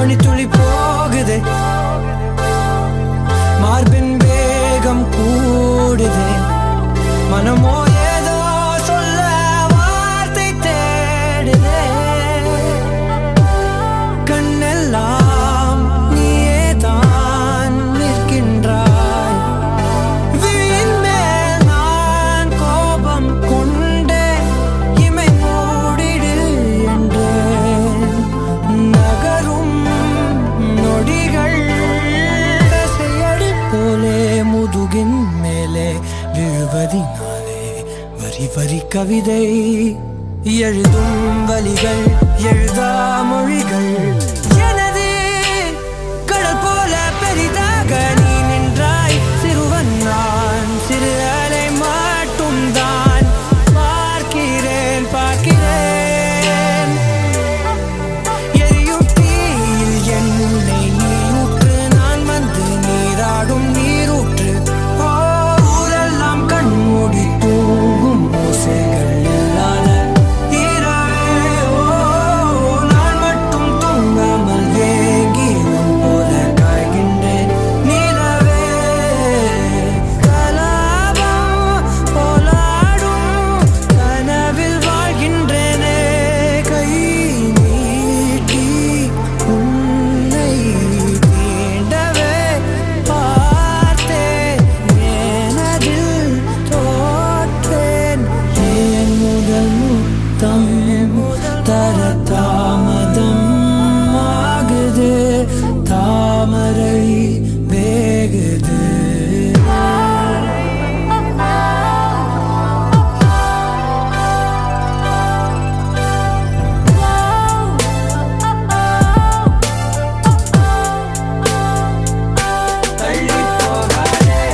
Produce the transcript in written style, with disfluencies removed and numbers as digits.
மணித்துளி போகுதே, மார்பின் வேகம் கூடுதே, மனமோ ஏதோ சொல்ல வார்த்தை தேடுதே. கண்ணெல்லாம் நீயே தான் நிற்கின்றாய், விழியின் மேல் நான் கோபம் கொண்டே இமை மூடிடு என்றேன். நகரும் நொடிகள் கசையடி போலே முதுகின் மேலே விழுவதினாலே வரி வரி கவிதை எழுதும் வலிகள் எழுதா மொழிகள் எனது கடல் போல பெரிதாக